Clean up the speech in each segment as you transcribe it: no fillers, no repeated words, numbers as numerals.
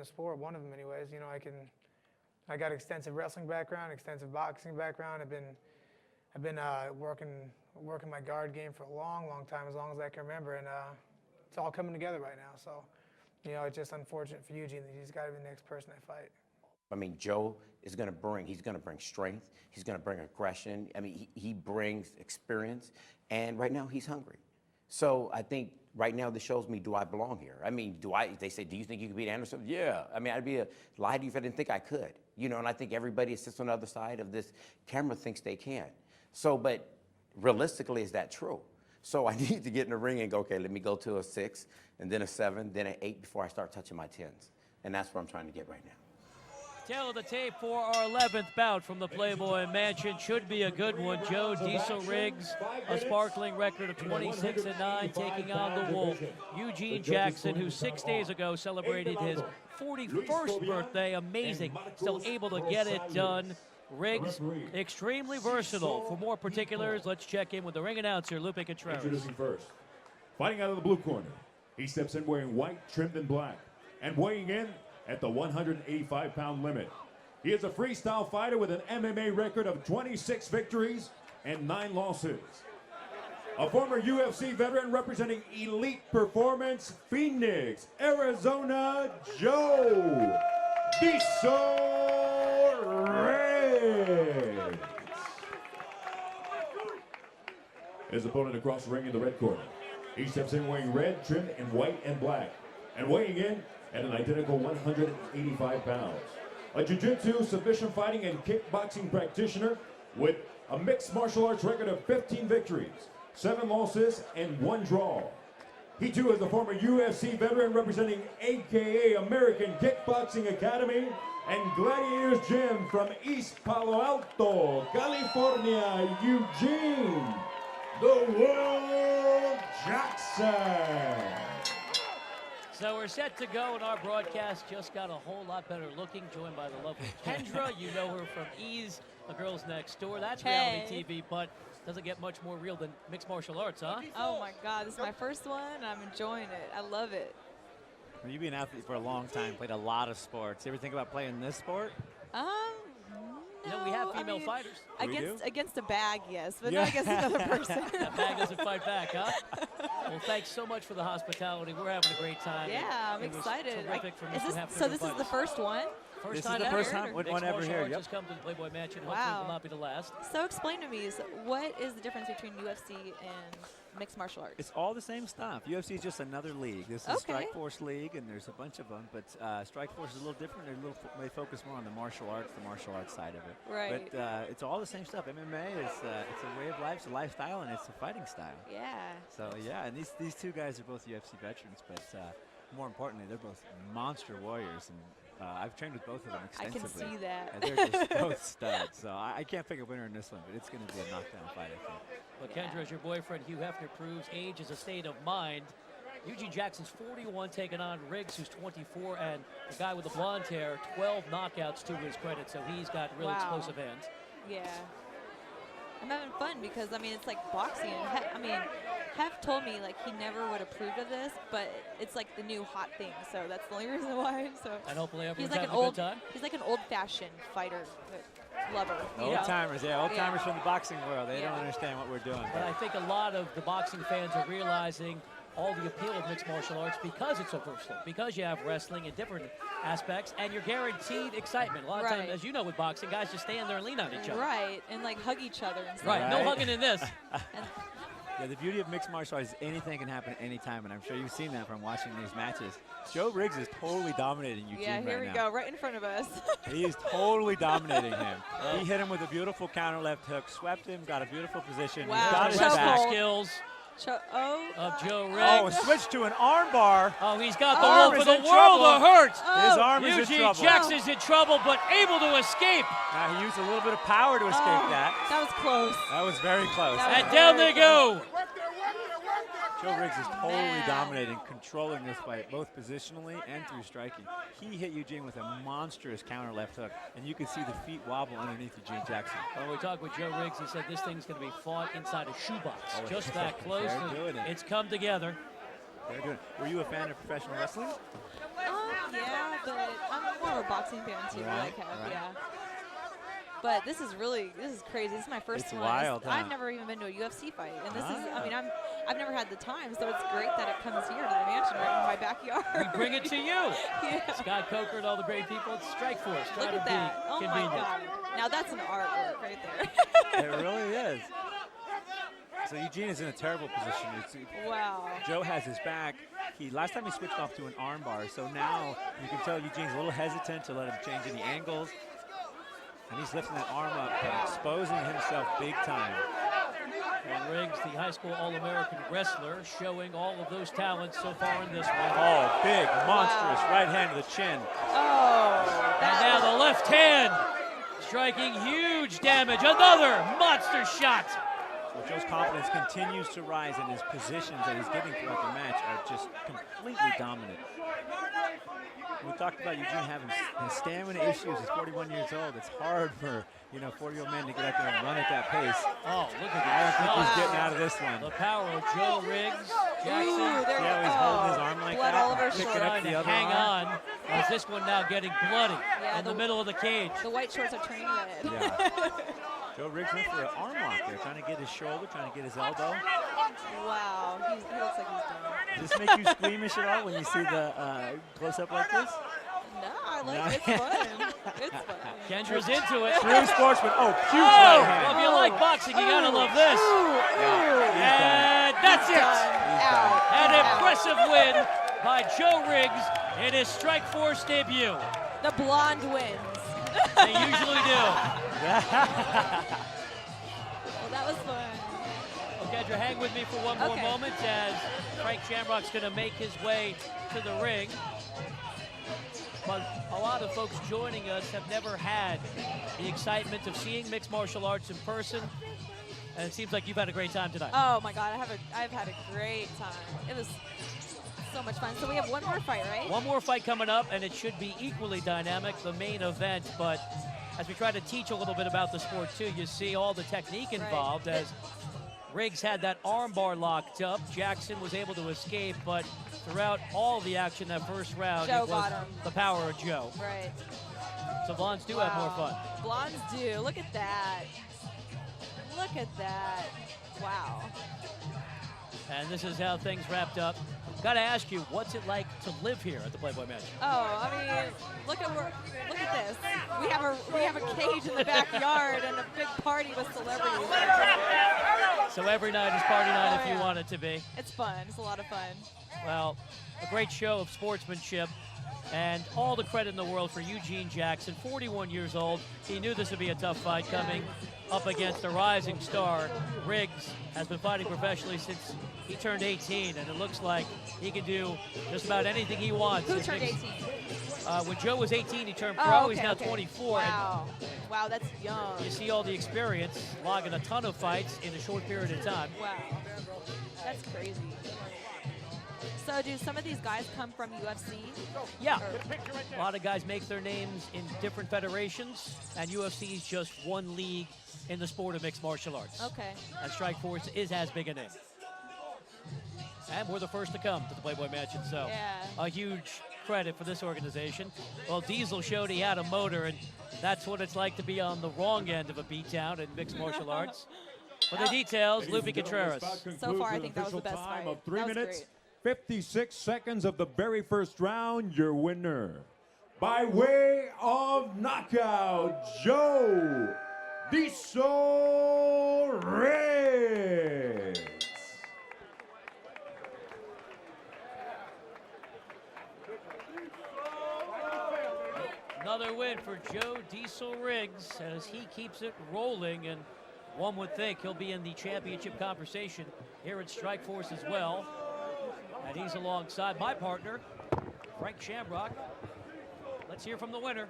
the sport, one of them anyways. You know, I got extensive wrestling background, extensive boxing background. I've been working my guard game for a long time, as long as I can remember, and it's all coming together right now. So, you know, it's just unfortunate for Eugene that he's got to be the next person I fight. I mean, Joe is going to bring, he's going to bring strength. He's going to bring aggression. I mean, he brings experience. And right now he's hungry. So I think right now this shows me, do I belong here? I mean, they say, do you think you could beat Anderson? Yeah. I mean, I'd be a lie to you if I didn't think I could. You know, and I think everybody that sits on the other side of this camera thinks they can. So, but realistically, is that true? So I need to get in the ring and go, okay, let me go to a 6, and then a 7, then an 8 before I start touching my 10s. And that's where I'm trying to get right now. Tail of the tape for our 11th bout from the Playboy Mansion. Should be a good one. Joe Diesel Riggs, a sparkling record of 26-9, taking on the Wolf, Eugene Jackson, who 6 days ago celebrated his 41st birthday. Amazing, still able to get it done. Riggs, extremely versatile. For more particulars, let's check in with the ring announcer, Lupe Contreras. Introducing first, fighting out of the blue corner, he steps in wearing white, trimmed in black, and weighing in at the 185-pound limit. He is a freestyle fighter with an MMA record of 26 victories and 9 losses. A former UFC veteran representing Elite Performance, Phoenix, Arizona, Joe Diesel Riggs. His opponent across the ring in the red corner. He steps in wearing red, trimmed in white and black, and weighing in at an identical 185 pounds. A jiu-jitsu, submission fighting, and kickboxing practitioner with a mixed martial arts record of 15 victories, 7 losses, and 1 draw. He too is a former UFC veteran representing AKA American Kickboxing Academy and Gladiators Gym from East Palo Alto, California, Eugene, the Wolf Jackson. So we're set to go, and our broadcast just got a whole lot better looking, joined by the lovely Kendra. You know her from Ease, The Girls Next Door. That's reality TV, but doesn't get much more real than mixed martial arts, huh? Oh my God, this is my first one, and I'm enjoying it. I love it. Well, you've been an athlete for a long time, played a lot of sports. You ever think about playing this sport? No, You know, we have female fighters. Against a bag, yes, but not against another person. That bag doesn't fight back, huh? Well, thanks so much for the hospitality. We're having a great time. Yeah, I'm It was excited. terrific for Is me this, to have so this is the first one? First This time is the ever. first time one ever here. Yep. Just come to the Playboy Mansion. Wow. Hopefully it will not be the last. So explain to me, what is the difference between UFC and mixed martial arts? It's all the same stuff. UFC is just another league. This is Okay. Strikeforce League, and there's a bunch of them. But Strikeforce is a little different. They focus more on the martial arts side of it. Right. But it's all the same stuff. MMA is it's a way of life, it's a lifestyle, and it's a fighting style. Yeah. So yeah, and these two guys are both UFC veterans, but more importantly, they're both monster warriors. And I've trained with both of them extensively. I can see that. And they're just both studs. So I can't pick a winner in this one, but it's going to be a knockdown fight, I think. Well, Kendra, as your boyfriend Hugh Hefner proves, age is a state of mind. Eugene Jackson's 41, taking on Riggs, who's 24, and the guy with the blonde hair, 12 knockouts to his credit, so he's got real explosive hands. Yeah. I'm having fun because, I mean, it's like boxing. Hef told me, like, he never would approve of this, but it's like the new hot thing, so that's the only reason why. So And hopefully everyone's he's like having a good time. He's like an old-fashioned fighter, lover. Old timers, old timers from the boxing world. They don't understand what we're doing. But I think a lot of the boxing fans are realizing all the appeal of mixed martial arts because it's so versatile, because you have wrestling in different aspects, and you're guaranteed excitement. A lot of times, as you know with boxing, guys just stand there and lean on each other. Right, and like hug each other and stuff. Right, no hugging in this. Yeah, the beauty of mixed martial arts is anything can happen at any time, and I'm sure you've seen that from watching these matches. Joe Riggs is totally dominating Eugene Yeah, here right we now. go, right in front of us. He is totally dominating him. He hit him with a beautiful counter left hook, swept him, got a beautiful position. Wow. He's got his Wrestling back. skills of Joe Riggs. Oh, switched to an arm bar. Oh, he's got the Arm Wolf is of the in world trouble. to hurt. His arm is in Eugene trouble. Jackson's in trouble, but able to escape. Now he used a little bit of power to escape that. That was close. That was very close. And down they go. Joe Riggs is totally dominating, controlling this fight, both positionally and through striking. He hit Eugene with a monstrous counter left hook, and you could see the feet wobble underneath Eugene Jackson. When we talked with Joe Riggs, he said this thing's going to be fought inside a shoebox. Oh, Just that close. They're doing it. It's come together. They're doing it. Were you a fan of professional wrestling? Yeah, but I'm more of a boxing fan too, like Kev, yeah. But this is crazy. This is my first It's one. wild, huh? I've never even been to a UFC fight, and this is, I mean, I've never had the time, so it's great that it comes here to the mansion right in my backyard. We bring it to you. Scott Coker and all the great people at Strikeforce. Look at that. Oh my God. Now that's an artwork right there. It really is. So Eugene is in a terrible position. Wow. Joe has his back. Last time he switched off to an arm bar, so now you can tell Eugene's a little hesitant to let him change any angles. And he's lifting that arm up and exposing himself big time. And Riggs, the high school All-American wrestler, showing all of those talents so far in this one. Oh, big, monstrous right hand to the chin. Oh. And now the left hand, striking huge damage. Another monster shot. Well, Joe's confidence continues to rise, and his positions that he's getting throughout the match are just completely dominant. We talked about Eugene having his stamina issues. He's 41 years old. It's hard for 40-year-old men to get out there and run at that pace. Oh, look at I don't that. think he's getting out of this one. The power of Joe Riggs. Jackson. Ooh, there See how he's holding his arm like blood that? all over his Picking shorts. up Trying the to other hang arm. on as this one now getting bloody Yeah, in the middle of the cage. The white shorts are turning red. Yeah. Joe Riggs went for an arm lock there, trying to get his shoulder, trying to get his elbow. Wow, he looks like he's done. Does this make you squeamish at all when you see the close-up like this? No, I like it. It's fun. It's fun. Kendra's into it. True sportsman. Oh, huge Oh, right hand. well, if you like boxing, you gotta love this. And that's it. Ow. An Ow. impressive win by Joe Riggs in his Strikeforce debut. The blonde wins. They usually do. Well, that was fun. Well, Kendra, hang with me for one more Okay. moment as Frank Shamrock's going to make his way to the ring. But a lot of folks joining us have never had the excitement of seeing mixed martial arts in person. And it seems like you've had a great time tonight. Oh my God, I've had a great time. It was so much fun. So we have one more fight, right? One more fight coming up, and it should be equally dynamic, the main event. But as we try to teach a little bit about the sport, too, you see all the technique involved as Riggs had that arm bar locked up. Jackson was able to escape, but throughout all the action that first round, Joe it was got him. the power of Joe. Right. So blondes do have more fun. Blondes do. Look at that. Look at that. Wow. And this is how things wrapped up. Got to ask you, what's it like to live here at the Playboy Mansion? Oh, I mean, look at this. We have a cage in the backyard and a big party with celebrities. So every night is party night Oh, if you yeah. want it to be. It's fun. It's a lot of fun. Well, a great show of sportsmanship, and all the credit in the world for Eugene Jackson, 41 years old. He knew this would be a tough fight coming up against a rising star. Riggs has been fighting professionally since he turned 18, and it looks like he can do just about anything he wants. Who turned 18? When Joe was 18, he turned pro. Oh, okay, He's now okay. 24. Wow. Wow, that's young. And you see all the experience, logging a ton of fights in a short period of time. Wow. That's crazy. So do some of these guys come from UFC? Yeah, a lot of guys make their names in different federations, and UFC is just one league in the sport of mixed martial arts. Okay. And Strikeforce is as big a name. And we're the first to come to the Playboy Mansion, so Yeah. a huge credit for this organization. Well, Diesel showed he had a motor, and that's what it's like to be on the wrong end of a beatdown in mixed martial arts. For the details, Lupe Contreras. So far, I think that was the best fight. Of 3 That was minutes, great. 56 seconds of the very first round. Your winner, by way of knockout, Joe Diesel Riggs. Another win for Joe Diesel Riggs as he keeps it rolling, and one would think he'll be in the championship conversation here at Strikeforce as well. And he's alongside my partner, Frank Shamrock. Let's hear from the winner.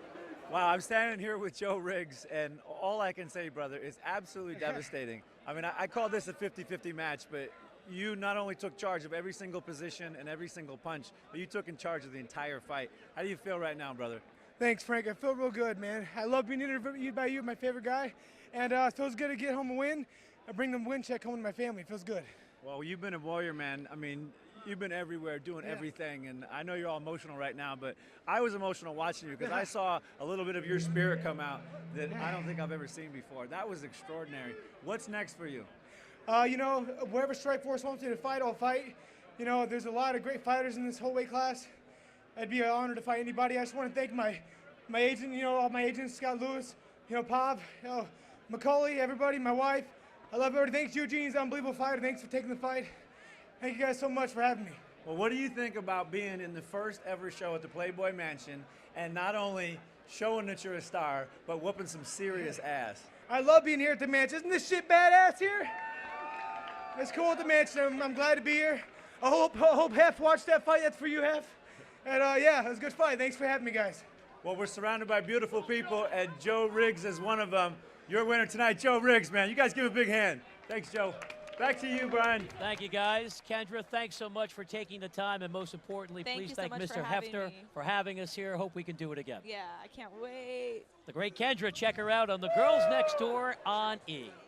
Wow, I'm standing here with Joe Riggs, and all I can say, brother, is absolutely devastating. I mean, I call this a 50-50 match, but you not only took charge of every single position and every single punch, but you took in charge of the entire fight. How do you feel right now, brother? Thanks, Frank. I feel real good, man. I love being interviewed by you, my favorite guy. And it feels good to get home a win. I bring the win check home to my family. It feels good. Well, you've been a warrior, man. I mean, You've been everywhere doing everything, and I know you're all emotional right now, but I was emotional watching you because I saw a little bit of your spirit come out that I don't think I've ever seen before. That was extraordinary. What's next for you? You know, wherever Strikeforce wants me to fight, I'll fight. You know, there's a lot of great fighters in this whole weight class. It'd be an honor to fight anybody. I just want to thank my agent, you know, all my agents, Scott Lewis, you know, Pav, you know, Macaulay, everybody, my wife. I love everybody. Thanks, Eugene. He's an unbelievable fighter. Thanks for taking the fight. Thank you guys so much for having me. Well, what do you think about being in the first ever show at the Playboy Mansion and not only showing that you're a star, but whooping some serious ass? I love being here at the mansion. Isn't this shit badass here? It's cool at the mansion. I'm glad to be here. I hope Hef watched that fight. That's for you, Hef. And yeah, it was a good fight. Thanks for having me, guys. Well, we're surrounded by beautiful people, and Joe Riggs is one of them. Your winner tonight, Joe Riggs, man. You guys give a big hand. Thanks, Joe. Back to you, Brian. Thank you, guys. Kendra, thanks so much for taking the time, and most importantly, please thank Mr. Hefner for having us here. Hope we can do it again. Yeah, I can't wait. The great Kendra, check her out on the Girls Next Door on E!